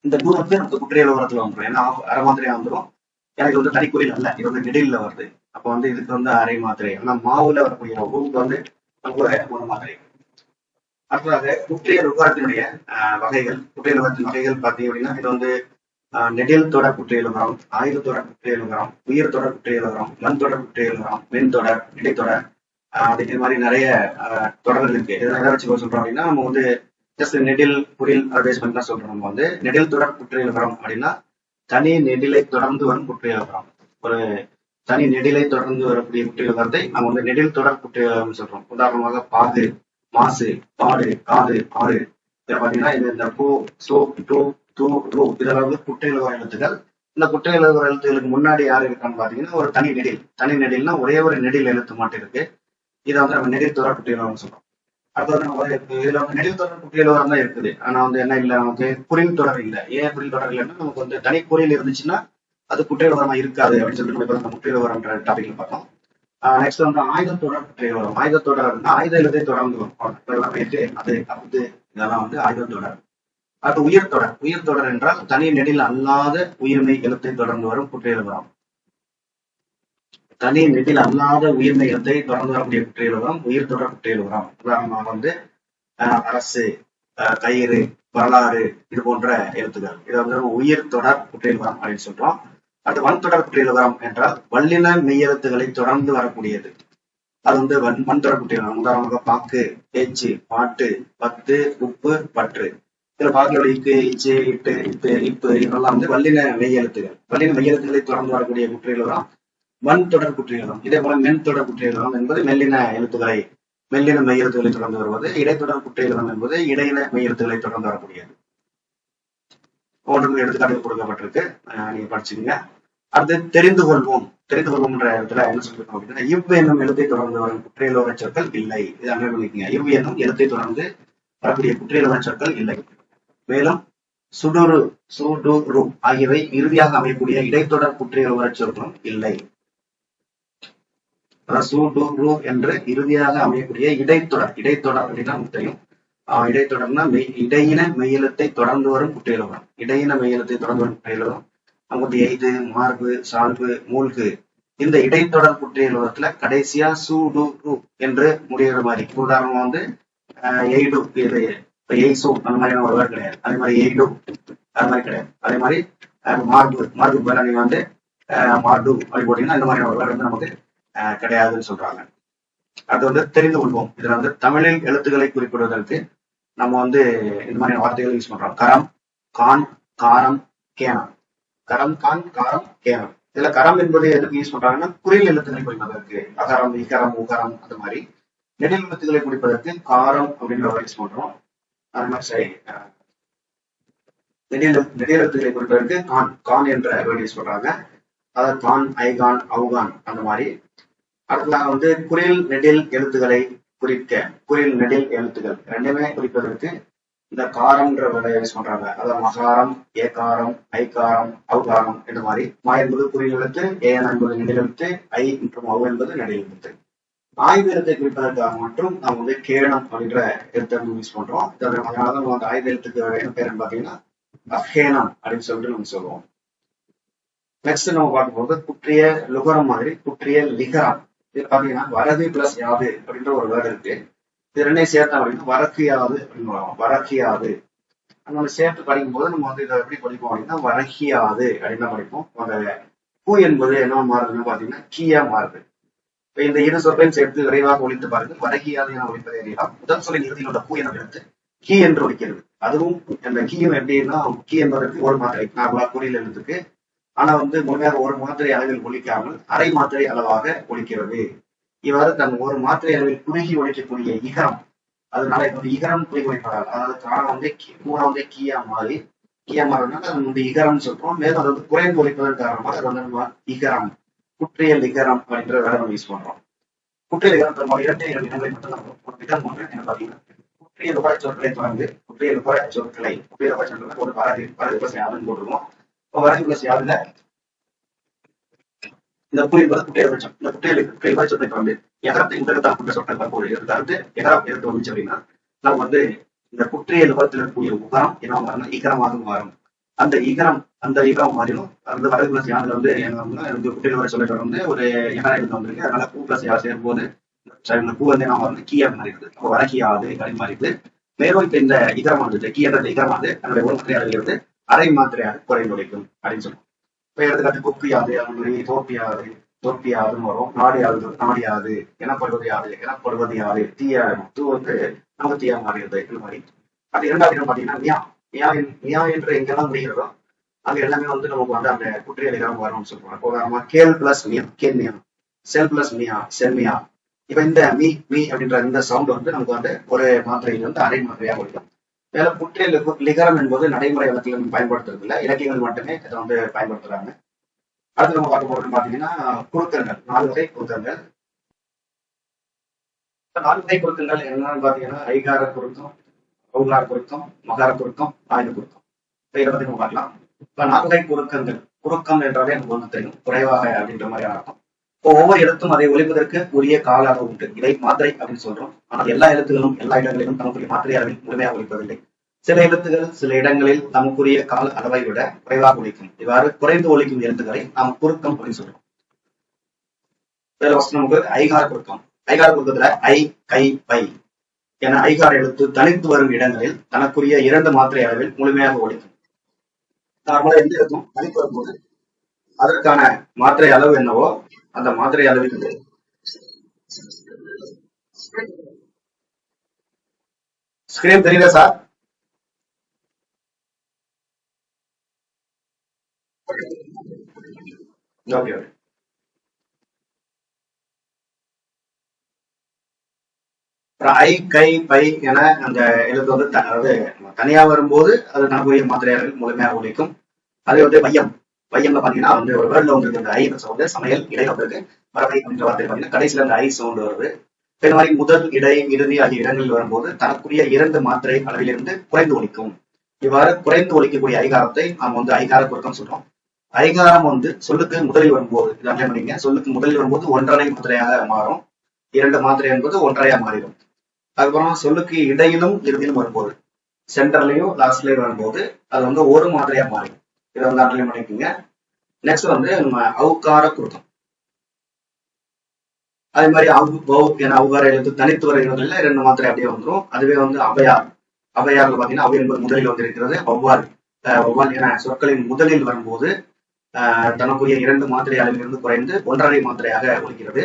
இந்த டூ வந்து நமக்கு குற்றியல் உகரத்துல வந்துடும். ஏன்னா அரை மாத்திரையா வந்துடும். எனக்கு வந்து தனிக்குறியில் அல்ல, இது வந்து நெடில வருது. அப்ப வந்து இதுக்கு வந்து அரை மாத்திரை. ஆனா மாவுல வரக்கூடிய ஊருக்கு வந்து ஒரு மாத்திரை. அடுத்ததாக குற்றியல் உகரத்தினுடைய வகைகள். குற்றியல் உகரத்தின் வகைகள் பார்த்தீங்க அப்படின்னா இது வந்து நெடில் தொடர் குற்றியல் உகரம், ஆயுத தொடர் குற்றியல் உகரம், உயிர் தொடர் குற்றியல் உகரம், மண் தொடர் குற்றியல் உகரம், மென் தொடர், இடைத்தொடர், அப்படிங்கிற மாதிரி நிறைய தொடர்கள் இருக்கு. எதை வச்சு சொல்றோம் அப்படின்னா நம்ம வந்து ஜஸ்ட் நெடில் குறில் பேஸ்மெண்ட் தான் சொல்றோம். நம்ம வந்து நெடில் தொடர் குற்றியல் உகரம் அப்படின்னா தனி நெடிலை தொடர்ந்து வரும் குற்றியல் உகரம். ஒரு தனி நெடிலை தொடர்ந்து வரக்கூடிய குற்றியல் உகரத்தை நம்ம வந்து நெடில் தொடர் குற்றியல் சொல்றோம். உதாரணமாக பாகு, மாசு, பாடு, காது, ஆறு. இதை பாத்தீங்கன்னா இந்த பூ, சோ, டூ, து, ரு இதெல்லாம் வந்து குற்றியலுகர எழுத்துக்கள். இந்த குற்றியலுகர எழுத்துக்களுக்கு முன்னாடி யார் இருக்கான்னு பாத்தீங்கன்னா ஒரு தனி நெடில். தனி நெடில்னா ஒரே ஒரு நெடில் எழுத்து மட்டும் இருக்கு. இதை வந்து நம்ம நெடில் தொடர் குற்றியலுகரம்னு சொல்றோம். அடுத்தது நம்ம இதுல வந்து நெடில் தொடர் குற்றியலுகரம் தான் இருக்குது. ஆனா வந்து என்ன இல்லை, நமக்கு குறில் தொடர் இல்லை. ஏன் குறில் தொடர் இல்லைன்னா நமக்கு வந்து தனி குறில் இருந்துச்சுன்னா அது குற்றியலுகரமா இருக்காது அப்படின்னு சொல்லிட்டு நம்ம இப்ப குற்றியலுகரம்ன்ற டாபிக்ல பார்த்தோம். நெக்ஸ்ட் வந்து ஆயுதத்தொடர் குற்றியலுகரம். ஆயுதத்தொடர் அப்படின்னா ஆயுத எழுத்தை தொடர்ந்து வரும். அது அது இதெல்லாம் வந்து ஆயுதத்தொடர். அது உயிர் தொடர். உயிர் தொடர் என்றால் தனி நெடில் அல்லாத உயிர்மெய் எழுத்தை தொடர்ந்து வரும் குற்றியலுகரம். தனி நெடில் அல்லாத உயிர்மெய் எழுத்தை தொடர்ந்து வரக்கூடிய குற்றியலுகரம் உயிர் தொடர் குற்றியலுகரம். உதாரணமாக வந்து அரசு, கயிறு, வரலாறு இது போன்ற எழுத்துக்கள். இதை வந்து நம்ம உயிர் தொடர் குற்றியலுகரம் அப்படின்னு சொல்றோம். அது வன்தொடர் குற்றியலுகரம் என்றால் வல்லின மெய்யெழுத்துக்களை தொடர்ந்து வரக்கூடியது. அது வந்து வன்தொடர் குற்றியலுகரம். உதாரணமாக பாக்கு, பேச்சு, பாட்டு, பத்து, உப்பு, பற்று. இதுல பாக்கோட இக்கு, இச்சு, இட்டு, இப்பு, இப்பு இதெல்லாம் வந்து வல்லின மெய்யெழுத்துகள். வல்லின மெய்யெழுத்துக்களை தொடர்ந்து வரக்கூடிய குற்றியலுகரம் வன்தொடர் குற்றியலுகரம். இதே போல மென்தொடர் குற்றியலுகரம் என்பது மெல்லின எழுத்துக்களை மெல்லின மெய்யெழுத்துக்களை தொடர்ந்து வருவது. இடைத்தொடர் குற்றியலுகரம் என்பது இடையின மெய்யெழுத்துக்களை தொடர்ந்து வரக்கூடியது. ஒன்றுக்கு எடுத்துக்காட்டு கொடுக்கப்பட்டிருக்கு, நீங்க படிச்சுக்கீங்க. அடுத்து தெரிந்து கொள்வோம். தெரிந்து கொள்வோம்ன்ற இடத்துல என்ன சொல்லிருக்கோம் அப்படின்னா இவ் என்னும் எழுத்தை தொடர்ந்து வரும் குற்றியலுகர சொற்கள் இல்லை. இதை அங்கே பண்ணிக்கீங்க. இவ் என்னும் எழுத்தை தொடர்ந்து வரக்கூடிய குற்றியலுகர சொற்கள் இல்லை. மேலும் சுடுரு, சுடுரு ஆகியவை இறுதியாக அமையக்கூடிய இடைத்தொடர் குற்றியலுகர சொற்களும் இல்லை. சுடுரு என்று இறுதியாக அமையக்கூடிய இடைத்தொடர். இடைத்தொடர் அப்படின்னா முத்தையும் இடைத்தொடர்னா இடையின மெய்யெழுத்தை தொடர்ந்து வரும் குற்றியலுகரம். இடையின மெய்யெழுத்தை தொடர்ந்து வரும் குற்றியலுகரம் நமக்கு எய்து, மார்பு, சால்பு, மூழ்கு இந்த இடைத்தொடர் குற்றியலுகரத்துல கடைசியா சூடு ரு என்று முடிகிற மாதிரி. உதாரணமா வந்து எய்டு, எய்சு அந்த மாதிரியான ஒரு வேர்டு கிடையாது. அதே மாதிரி எய்டு அது மாதிரி கிடையாது. அதே மாதிரி மார்பு, மார்பு பேர நீங்க வந்து மார்டு அப்படி போட்டீங்கன்னா இந்த மாதிரியான ஒரு வேர்டு வந்து நமக்கு கிடையாதுன்னு சொல்றாங்க. அது வந்து தெரிந்து கொள்வோம். இதுல வந்து தமிழில் எழுத்துக்களை குறிப்பிடுவதற்கு நம்ம வந்து இந்த மாதிரியான வார்த்தைகள் யூஸ் பண்றோம். கரம், கான், காரம், கேனம். கரம், கான், காரம், கேனம். இதுல கரம் என்பது எதுக்கு யூஸ் பண்றாங்கன்னா குறில் எழுத்துக்களை குறிப்பதற்கு. அகரம், இகரம், உகரம் அந்த மாதிரி. நெடில் எழுத்துக்களை குறிப்பதற்கு காரம் அப்படின்ற யூஸ் பண்றோம். அது மாதிரி நெடில் எழுத்துக்களை குறிப்பதற்கு கான், கான் என்ற வேர்டு யூஸ் பண்றாங்க. அதாவது கான், ஐகான், அவுகான் அந்த மாதிரி. அடுத்ததாக வந்து குறில் நெடில் எழுத்துக்களை குறிக்க குறில் நெடில் எழுத்துக்கள் ரெண்டுமே குறிப்பதற்கு இந்த காரம்ன்ற வேர்டை யூஸ் பண்றாங்க. அதாவது மகாரம், ஏகாரம், ஐகாரம், அவுகாரம் இந்த மாதிரி. மா என்பது குறில் எழுத்து, ஏன் என்பது நெடில் எழுத்து, ஐ மற்றும் அவு என்பது நெடில் எழுத்து. ஆயுத எழுத்தை குறிப்பதற்காக மட்டும் நம்ம வந்து கேனம் அப்படின்ற எழுத்தை யூஸ் பண்றோம். அதனால நம்ம அந்த ஆயுத எழுத்துக்கு என்ன பேருன்னு பாத்தீங்கன்னா அஹேனம் அப்படின்னு சொல்லிட்டு நம்ம சொல்லுவோம். நெக்ஸ்ட் நம்ம பார்க்கும்போது குற்றிய லுகரம் மாதிரி குற்றிய லிகரம். இது பாத்தீங்கன்னா வரது பிளஸ் யாது அப்படின்ற ஒரு வேர்டு இருக்கு. இது ரெண்டையும் சேர்த்தா அப்படின்னா வரக்கியாது அப்படின்னு வரும். வரக்கியாது நம்ம சேர்த்து படிக்கும் போது நம்ம வந்து இதை எப்படி படிப்போம் அப்படின்னா வரக்கியாது அப்படின்னு தான் படிப்போம். அந்த பூ என்பது என்ன மாறுதுன்னு பாத்தீங்கன்னா கீயா மாறுது. இப்ப இந்த இரு சொற்களையும் சேர்த்து விரைவாக ஒழித்து பாருங்க. வரக்கியாது என ஒழிப்பதை அறியலாம். முதல் சொல்லின் இறுதியில் உள்ள பூ என எடுத்து கீ என்று ஒழிக்கிறது. அதுவும் அந்த கீயும் எப்படின்னா கீ என்பதற்கு ஒரு மாத்திரை நார்மலா குறியில் எழுத்துக்கு. ஆனா வந்து முழுமையாக ஒரு மாத்திரை அளவில் ஒழிக்காமல் அரை மாத்திரை அளவாக ஒழிக்கிறது. இவ்வாறு தன் ஒரு மாத்திரை அளவில் குறுகி ஒழிக்கக்கூடிய இகரம். அதனால இது இகரம் குறுகி ஒழிப்பதால் அதாவது காரம் வந்து பூரா வந்து கீயா மாறினால அது வந்து இகரம் சொல்றோம். மேலும் அது வந்து குறைந்து ஒழிப்பதன் காரணமாக அது வந்து நம்ம இகரம் குற்றியல் இகரம் அப்படின்ற வேலை நம்ம யூஸ் பண்றோம். குற்றியல் இகரம் பெரும்பாலும் இரட்டை இடங்களை மட்டும் நம்ம என்ன பாத்தீங்கன்னா குற்றியல் உபர சொற்களை தொடர்ந்து குற்றியல் உபர சொற்களை குற்றியல் உபர சொற்களை ஒரு வரது பிளஸ் யாருன்னு போட்டுருவோம். வரது பிளஸ் யாருல இந்த புரி என்பது குற்றியல் பட்சம். இந்த குற்றியல் உபர சொற்களை தொடர்ந்து எகரத்தை உதகத்தான் கொண்ட சொற்கள் பார்ப்போம். எடுத்து எகரம் எடுத்து வந்துச்சு அப்படின்னா நம்ம வந்து இந்த குற்றியல் உபரத்தில் இருக்கக்கூடிய உகரம் என்ன மாறும் இகரமாக மாறும். அந்த இகரம் மாறிடும். அந்த வரது பிளஸ் யாருல வந்து குற்றியல் உபர சொல்ல தொடர்ந்து ஒரு எகரம் எடுத்து வந்திருக்கு. அதனால பூ பிளஸ் யார் சேரும் போது பூ வந்து என்ன மாறும் கீயா மாறிடுது. அப்போ வரக்கியாது அப்படின்னு மாறிடுது. மேலும் இப்ப இந்த இகரம் வந்து கீ என்ற இகரமானது அதனுடைய ஒரு மாத்திரையாக இருந்து அரை மாத்திரையாக குறைந்து ஒழிக்கும் அப்படின்னு சொல்லுவோம். இப்ப எடுத்துக்காட்டு கொப்பியாது அந்த மாதிரி தோப்பியாதுன்னு வரும். நாடியாது எனப்படுவது யாது தீயாயிரும். தூ வந்து நமக்கு தீயா மாறிடுது இந்த மாதிரி. அது இரண்டாவது இடம் பாத்தீங்கன்னா மியா என்று எங்கெல்லாம் முடிகிறதோ அங்க எல்லாமே வந்து நமக்கு வந்து அந்த குற்றியல் இகரம் வரும்னு சொல்லுவாங்க. உதாரணமா கேள் பிளஸ் மியா கேன்மியா, செல் பிளஸ் மியா செல்மியா. இப்ப இந்த மீ அப்படின்ற இந்த சவுண்ட் வந்து நமக்கு வந்து ஒரு மாத்திரையில வந்து அரை மாத்திரையாக ஒழிக்கும். மேல புற்றிய லிகரம் என்பது நடைமுறை வழக்கில் பயன்படுத்துறது இல்லை, இலக்கியங்கள் மட்டுமே இதை வந்து பயன்படுத்துறாங்க. அடுத்து நம்ம பார்க்க போறது பாத்தீங்கன்னா குறுக்கங்கள், 4 வகை குறுக்கங்கள். 4 வகை குறுக்கங்கள் என்னன்னு பாத்தீங்கன்னா ஐகார குறுக்கம், ஔகார குறுக்கம், மகார குறுக்கம், ஆயுத குறுக்கம். இதை பத்தி நம்ம பார்க்கலாம். இப்ப 4 வகை குறுக்கங்கள், குறுக்கம் என்றாலே எனக்கு ஒண்ணு தெரியும், குறைவாக அப்படின்ற மாதிரி அர்த்தம். இப்போ ஒவ்வொரு எழுத்தும் அதை ஒழிப்பதற்கு உரிய கால அளவு உண்டு, இதை மாத்திரை அப்படின்னு சொல்றோம். ஆனால் எல்லா எழுத்துகளும் எல்லா இடங்களிலும் தமக்குரிய மாத்திரை அளவில் முழுமையாக ஒழிப்பதில்லை. சில எழுத்துகள் சில இடங்களில் தமக்குரிய கால அளவை விட குறைவாக ஒழிக்கும். இவ்வாறு குறைந்து ஒழிக்கும் எழுத்துக்களை நாம் குறுக்கம் அப்படின்னு சொல்றோம். நமக்கு ஐகார குறுக்கம். ஐகார குறுக்கத்துல ஐ, கை, பை என ஐகார எழுத்து தனித்து வரும் இடங்களில் தனக்குரிய 2 மாத்திரை அளவில் முழுமையாக ஒழிக்கும். நார்மலா எந்த எழுத்தும் தனித்து வரும்போது அதற்கான மாத்திரை அளவு என்னவோ அந்த மாத்திரை அளவில் ஸ்கிரீன் தெரியல சார்? ஓகே. ஐ, கை, பை என அந்த எழுத்து வந்து அதாவது தனியா வரும்போது அது நமக்கு மாத்திரை அளவில் முழுமையாக ஒழிக்கும். அதே வந்து மையம், மையம்ல பாத்தீங்கன்னா வந்து ஒரு வேர்ட்ல வந்து இந்த ஐ சவுண்ட் சமையல் இடையில வந்து பறவை அப்படின்ற வார்த்தை பாத்தீங்கன்னா கடைசியில அந்த ஐ சவுண்ட் வருது. இந்த மாதிரி முதல், இடை, இறுதி ஆகிய இடங்களில் வரும்போது தனக்குரிய 2 மாத்திரை அளவிலிருந்து குறைந்து ஒழிக்கும். இவ்வாறு குறைந்து ஒழிக்கக்கூடிய ஐகாரத்தை நாம் வந்து ஐகார குறுக்கம் சொல்றோம். ஐகாரம் வந்து சொல்லுக்கு முதலில் வரும்போது இதான் பண்ணீங்க, சொல்லுக்கு முதலில் வரும்போது 1.5 மாத்திரையாக மாறும். 2 மாத்திரை என்பது 1.5 மாறிடும். அதுக்கப்புறம் சொல்லுக்கு இடையிலும் இறுதியிலும் வரும்போது சென்டர்லயும் லாஸ்ட்லயும் வரும்போது அது வந்து 1 மாத்திரையா மாறிடும். இதை வந்து அண்டர்லைன் பண்ணிக்கோங்க. நெக்ஸ்ட் வந்து நம்ம ஔகார குறுக்கம். அதே மாதிரி என ஔகார எழுத்து தனித்து வர இடங்கள்ல 2 மாத்திரை அப்படியே வந்துடும். அதுவே வந்து அவையார், அவையார்ல பாத்தீங்கன்னா அவை என்பது முதலில் வந்து இருக்கிறது. ஒவ்வால், ஒவ்வால் என சொற்களின் முதலில் வரும்போது தனக்குரிய 2 மாத்திரை அளவிலிருந்து குறைந்து 1.5 மாத்திரையாக ஒழிக்கிறது.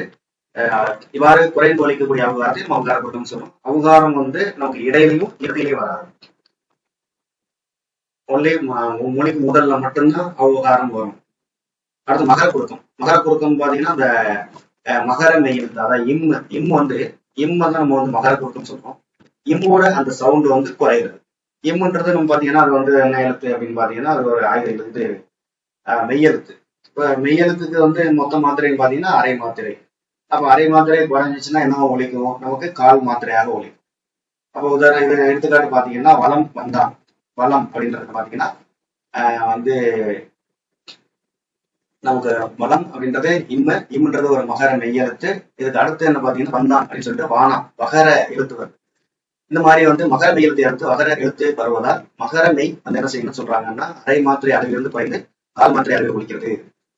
இவ்வாறு குறைந்து ஒழிக்கக்கூடிய அவகாரத்தை நம்ம ஔகார குறுக்கம் சொல்றோம். ஔகாரம் வந்து நமக்கு இடையிலையும் இறுதியிலையும் வராது. ஒன்லி மொழிக்கு முதல்ல மட்டும்தான் ஔகாரம் வரும். அடுத்து மகர குறுக்கம். மகர குறுக்கம் பாத்தீங்கன்னா அந்த மகர மெய் எழுத்து, அதாவது இம் வந்து தான் நம்ம வந்து மகர குறுக்கம் சொல்றோம். இம்மோட அந்த சவுண்ட் வந்து குறையுது. இம்முன்றது நம்ம பாத்தீங்கன்னா அது வந்து என்ன எழுத்து அப்படின்னு பாத்தீங்கன்னா அது ஒரு ஆயுத எழுத்து, மெய்யெழுத்து. இப்ப மெய்யெழுத்துக்கு வந்து மொத்த மாத்திரைன்னு பாத்தீங்கன்னா அரை மாத்திரை. அப்ப அரை மாத்திரை குறைஞ்சிச்சுன்னா என்ன ஒழிக்கும்? நமக்கு கால் மாத்திரையாக ஒழிக்கும். அப்ப உதாரணம் இது எடுத்துக்காட்டு பாத்தீங்கன்னா வளம் வந்தான். வளம் அப்படின்றது பாத்தீங்கன்னா வந்து நமக்கு வளம் அப்படின்றது இம்முன்றது ஒரு மகர மெய்யெழுத்து. இதுக்கு அடுத்து என்ன பாத்தீங்கன்னா வந்தான் அப்படின்னு சொல்லிட்டு வானம் வகர எழுத்து வருது. இந்த மாதிரி வந்து மகர மெய் எழுத்து அடுத்து வகர எழுத்து வருவதால் மகர மெய் வந்து என்ன செய்யணும்னு சொல்றாங்கன்னா அரை மாத்திரை அளவிலிருந்து குறைந்து கால் மாத்திரை அளவில் ஒழிக்கிறது.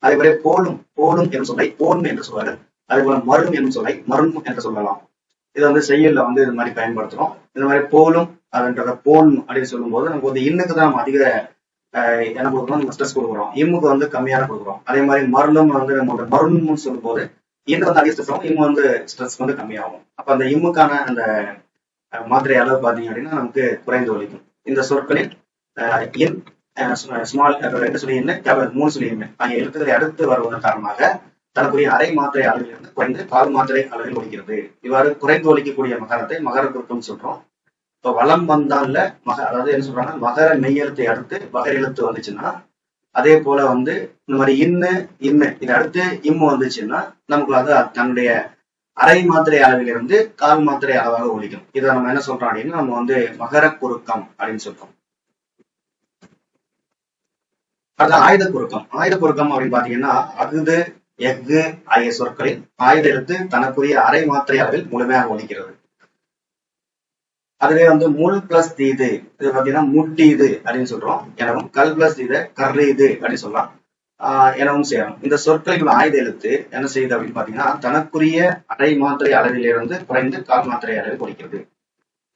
அதே போல போலும் என்று சொல்லை போன் என்று சொல்வார்கள். அதே போல மரும் என்று சொல்லை மரும் என்று சொல்லலாம். இதை வந்து செய்யல வந்து இது மாதிரி பயன்படுத்துறோம். இந்த மாதிரி போலும் அப்படின்றத போன் அப்படின்னு சொல்லும் போது நமக்கு வந்து இன்னுக்கு தான் நம்ம அதிக என்ன கொடுக்குறோம், நம்ம ஸ்ட்ரெஸ் கொடுக்குறோம். இம்முக்கு வந்து கம்மியான கொடுக்குறோம். அதே மாதிரி மருளும் வந்து நம்ம மருள்னு சொல்லும் போது இன்னும் வந்து அதிக ஸ்ட்ரெஸ் ஆகும், இம்மு வந்து ஸ்ட்ரெஸ் வந்து கம்மியாகும். அப்ப அந்த இம்முக்கான அந்த மாத்திரை அளவு பாத்தீங்க அப்படின்னா நமக்கு குறைந்து ஒழிக்கும். இந்த சொற்களில் ஸ்மால் 2 சொல்லி என்ன 3 சொல்லி என்ன ஆகிய எழுத்துக்களை அடுத்து வருவதன் காரணமாக தனக்குரிய அரை மாத்திரை அளவிலிருந்து குறைந்து கால் மாத்திரை அளவில் ஒழிக்கிறது. இவ்வாறு குறைந்து ஒழிக்கக்கூடிய மகரத்தை மகர குறுக்கம் சொல்றோம். இப்ப வளம் வந்தால அதாவது என்ன சொல்றாங்க, மகர மெய்யெழுத்தை அடுத்து வகர எழுத்து வந்துச்சுன்னா அதே போல வந்து இந்த மாதிரி இன்னு இது அடுத்து இம்மு வந்துச்சுன்னா நமக்கு அது தன்னுடைய அரை மாத்திரை அளவிலிருந்து கால் மாத்திரை அளவாக ஒழிக்கும். இதை நம்ம என்ன சொல்றோம் அப்படின்னா நம்ம வந்து மகர குறுக்கம் அப்படின்னு சொல்றோம். அது ஆயுத குறுக்கம். ஆயுத குறுக்கம் அப்படின்னு பாத்தீங்கன்னா அகுது, எஃகு ஆகிய சொற்களில் ஆயுத எழுத்து தனக்குரிய அரை மாத்திரை அளவில் முழுமையாக ஒழிக்கிறது. அதுவே வந்து முள் பிளஸ் தீது இது பாத்தீங்கன்னா முட்டீது அப்படின்னு சொல்றோம் எனவும், கல் பிளஸ் தீத கர்ரீது அப்படின்னு சொல்லலாம் எனவும் செய்யணும். இந்த சொற்களின் ஆயுத எழுத்து என்ன செய்யுது அப்படின்னு பாத்தீங்கன்னா தனக்குரிய அரை மாத்திரை அளவிலிருந்து குறைந்து கால் மாத்திரை அளவில் ஒழிக்கிறது.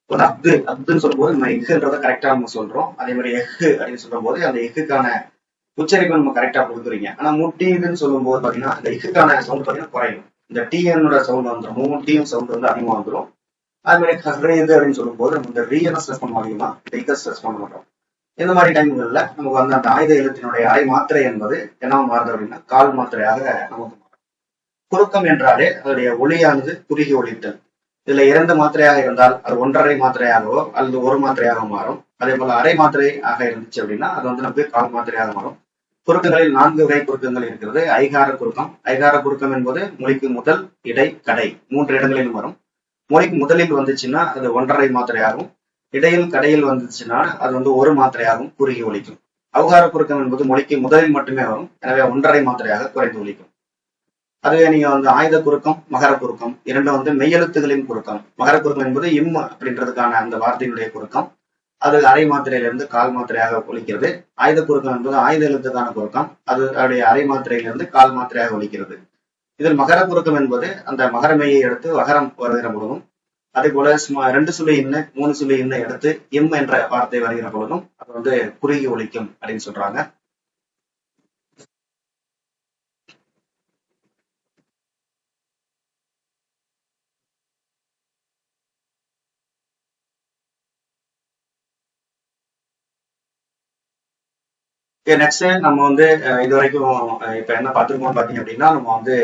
ஒரு அப்துன்னு சொல்லும் போது நம்ம எஃகுன்றத கரெக்டா நம்ம சொல்றோம். அதே மாதிரி எஃகு அப்படின்னு சொல்லும் போது அந்த எஃகுக்கான உச்சரிப்பு நம்ம கரெக்டா கொடுக்குறீங்க. ஆனா முட்டீதுன்னு சொல்லும் போது பாத்தீங்கன்னா அந்த எஃகுக்கான சவுண்ட் பாத்தீங்கன்னா குறையும். இந்த டிஎன்னோட சவுண்ட் வந்துடும், மூட்டியும் சவுண்ட் வந்து அதிகமா வந்துடும். அது மாதிரி கர்ரீது அப்படின்னு சொல்லும் போது நம்ம இந்த ரீஎன ஸ்ட்ரெஸ் பண்ண அதிகமா இந்த ஸ்ட்ரெஸ் பண்ண மாட்டோம். இந்த மாதிரி டைம்கள்ல நமக்கு வந்து அந்த ஆயுத எழுத்தினுடைய அரை மாத்திரை என்பது என்ன மாறுது அப்படின்னா கால் மாத்திரையாக நமக்கு மாறும். குறுக்கம் என்றாலே அதனுடைய ஒளியானது குறுகி ஒழித்தல். இதுல 2 மாத்திரையாக இருந்தால் அது 1.5 மாத்திரையாகவோ அல்லது 1 மாத்திரையாக மாறும். அதே போல அரை மாத்திரை ஆக இருந்துச்சு அப்படின்னா அது வந்து நமக்கு கால் மாத்திரையாக மாறும். குறுக்கங்களில் 4 வகை குறுக்கங்கள் இருக்கிறது. ஐகார குறுக்கம். ஐகார குறுக்கம் என்பது மொழிக்கு முதல், இடை, கடை 3 இடங்களிலும் வரும். மொழிக்கு முதலில் வந்துச்சுன்னா அது 1.5 மாத்திரையாகும். இடையில், கடையில் வந்துச்சுன்னா அது வந்து 1 மாத்திரையாகவும் குறுகி ஒலிக்கும். அவுகார குறுக்கம் என்பது மொழிக்கு முதலில் மட்டுமே வரும். எனவே 1.5 மாத்திரையாக குறைந்து ஒலிக்கும். அதுவே நீங்க வந்து ஆயுத குறுக்கம், மகர குறுக்கம் இரண்டும் வந்து மெய்யெழுத்துகளின் குறுக்கம். மகர குறுக்கம் என்பது இம் அப்படின்றதுக்கான அந்த வார்த்தையினுடைய குறுக்கம். அது அரை மாத்திரையிலிருந்து கால் மாத்திரையாக ஒலிக்கிறது. ஆயுத குறுக்கம் என்பது ஆயுத எழுத்துக்கான குறுக்கம். அது அதனுடைய அரை மாத்திரையிலிருந்து கால் மாத்திரையாக ஒலிக்கிறது. இதில் மகர குறுக்கம் என்பது அந்த மகர மெய்யை எடுத்து வகரம் வருகிற பொழுதும், அதே போல 2 சுழி இன்ன 3 சுழி இன்ன எடுத்து இம் என்ற வார்த்தை வருகிற பொழுதும் அது வந்து குறுகி ஒலிக்கும் அப்படின்னு சொல்றாங்க. நெக்ஸ்ட் நம்ம வந்து இது வரைக்கும் இப்ப என்ன பார்த்திருக்கோம் பாத்தீங்க அப்படின்னா நம்ம வந்து